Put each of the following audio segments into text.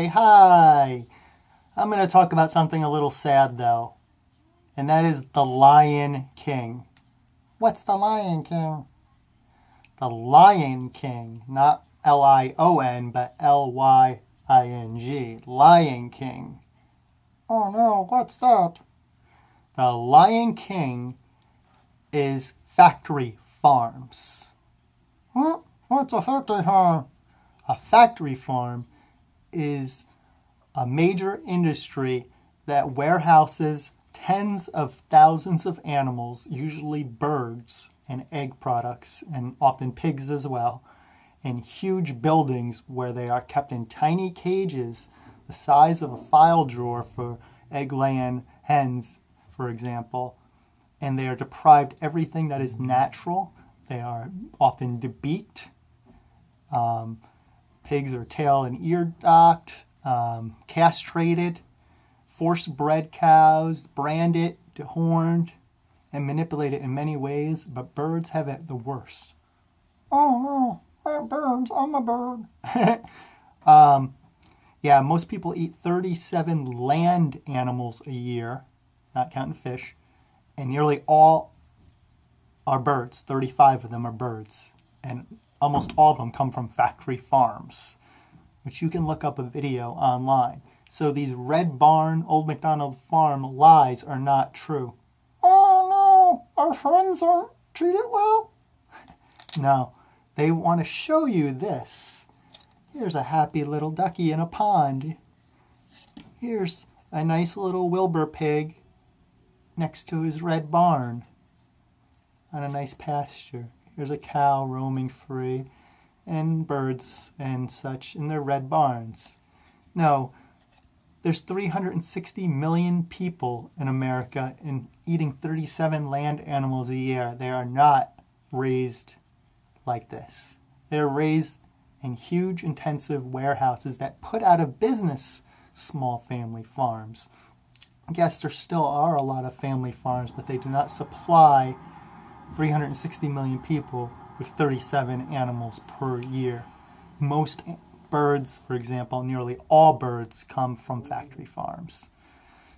Hi. I'm going to talk about something a little sad, though, and that is the Lion King. What's the Lion King? The Lion King, not Lion, but Lying. Lion King. Oh no, what's that? The Lion King is factory farms. Huh? What's a factory farm? A factory farm is a major industry that warehouses tens of thousands of animals, usually birds and egg products, and often pigs as well, in huge buildings where they are kept in tiny cages the size of a file drawer for egg-laying hens, for example, and they are deprived everything that is natural. They are often debeaked. Pigs are tail and ear docked, castrated, forced bred cows, branded, dehorned, and manipulated in many ways, but birds have it the worst. Oh no, birds, I'm a bird. Yeah, most people eat 37 land animals a year, not counting fish, and nearly all are birds. 35 of them are birds, and almost all of them come from factory farms, which you can look up a video online. So these Red Barn, Old MacDonald Farm lies are not true. Oh no, our friends aren't treated well? No, they want to show you this. Here's a happy little ducky in a pond. Here's a nice little Wilbur pig next to his red barn on a nice pasture. Here's a cow roaming free, and birds and such in their red barns. No, there's 360 million people in America and eating 37 land animals a year. They are not raised like this. They're raised in huge, intensive warehouses that put out of business small family farms. Yes, there still are a lot of family farms, but they do not supply 360 million people with 37 animals per year. Most birds, for example, nearly all birds come from factory farms.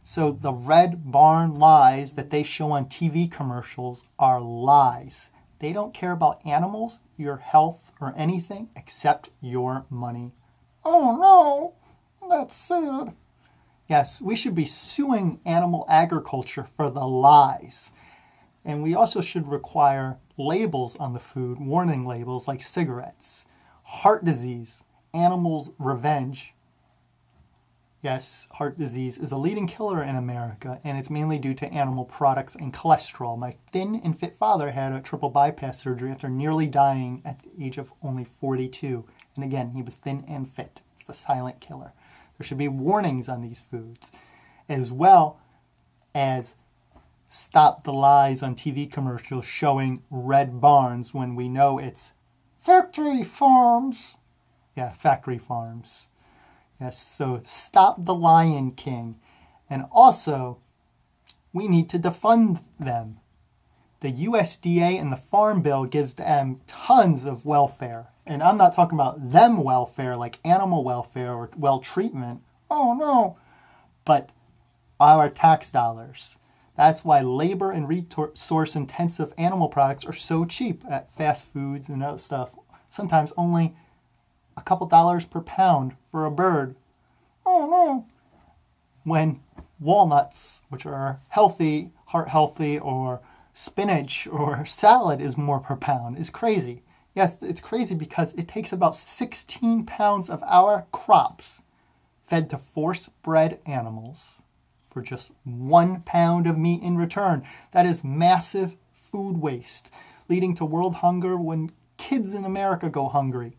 So the Red Barn lies that they show on TV commercials are lies. They don't care about animals, your health, or anything except your money. Oh no, that's sad. Yes, we should be suing animal agriculture for the lies. And we also should require labels on the food, warning labels like cigarettes. Heart disease, animals' revenge. Yes, heart disease is a leading killer in America, and it's mainly due to animal products and cholesterol. My thin and fit father had a triple bypass surgery after nearly dying at the age of only 42. And again, he was thin and fit. It's the silent killer. There should be warnings on these foods, as well as stop the lies on TV commercials showing red barns when we know it's factory farms. Yeah, factory farms. Yes, so stop the Lion King. And also, we need to defund them. The USDA and the Farm Bill gives them tons of welfare. And I'm not talking about them welfare, like animal welfare or well-treatment. Oh no. But our tax dollars. That's why labor and resource-intensive animal products are so cheap at fast foods and other stuff. Sometimes only a couple dollars per pound for a bird. Oh no. When walnuts, which are healthy, heart healthy, or spinach or salad is more per pound, is crazy. Yes, it's crazy because it takes about 16 pounds of our crops fed to force-bred animals for just 1 pound of meat in return. That is massive food waste, leading to world hunger when kids in America go hungry.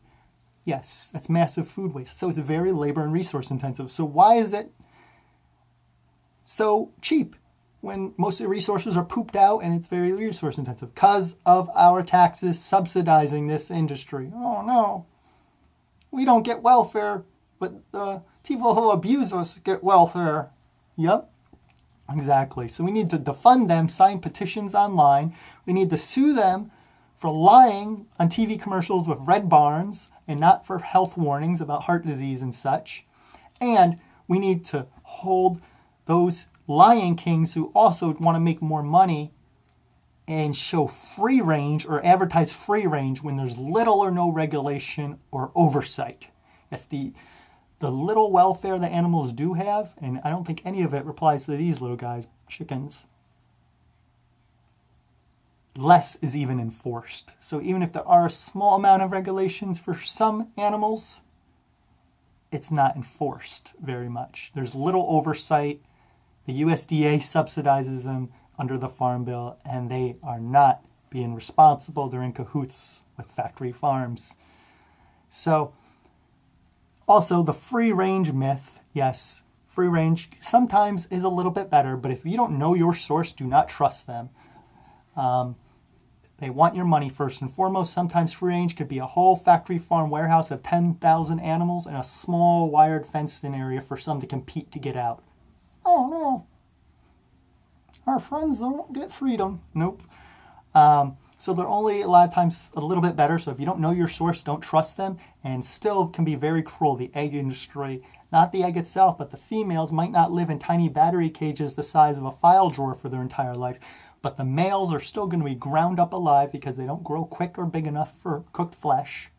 Yes, that's massive food waste. So it's very labor and resource intensive. So why is it so cheap when most of the resources are pooped out and it's very resource intensive? Because of our taxes subsidizing this industry. Oh no. We don't get welfare, but the people who abuse us get welfare. Yep, exactly. So we need to defund them, sign petitions online. We need to sue them for lying on TV commercials with red barns and not for health warnings about heart disease and such. And we need to hold those Lion Kings who also want to make more money and show free range or advertise free range when there's little or no regulation or oversight. Yes, the little welfare that animals do have, and I don't think any of it applies to these little guys, chickens, less is even enforced. So even if there are a small amount of regulations for some animals, it's not enforced very much. There's little oversight. The USDA subsidizes them under the Farm Bill, and they are not being responsible. They're in cahoots with factory farms. So, also the free range myth, yes, free range sometimes is a little bit better, but if you don't know your source, do not trust them. They want your money first and foremost. Sometimes free range could be a whole factory farm warehouse of 10,000 animals and a small wired fenced-in area for some to compete to get out. Oh no, our friends don't get freedom. Nope. So they're only a lot of times a little bit better. So if you don't know your source, don't trust them, and still can be very cruel. The egg industry, not the egg itself, but the females might not live in tiny battery cages the size of a file drawer for their entire life. But the males are still going to be ground up alive because they don't grow quick or big enough for cooked flesh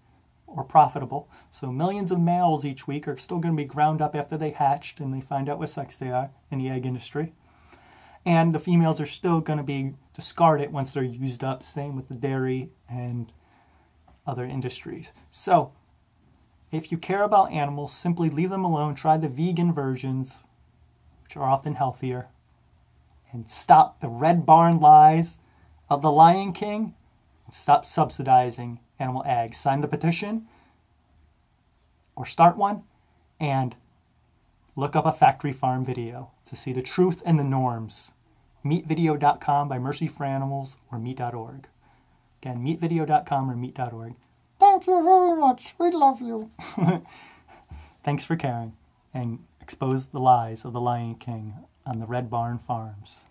or profitable. So millions of males each week are still going to be ground up after they hatched and they find out what sex they are in the egg industry. And the females are still going to be discarded once they're used up. Same with the dairy and other industries. So if you care about animals, simply leave them alone. Try the vegan versions, which are often healthier. And stop the Red Barn lies of the Lion King. And stop subsidizing animal ag. Sign the petition or start one and look up a factory farm video to see the truth and the norms. Meatvideo.com by Mercy for Animals or meat.org. Again, meatvideo.com or meat.org. Thank you very much. We love you. Thanks for caring and expose the lies of the Lion King on the Red Barn Farms.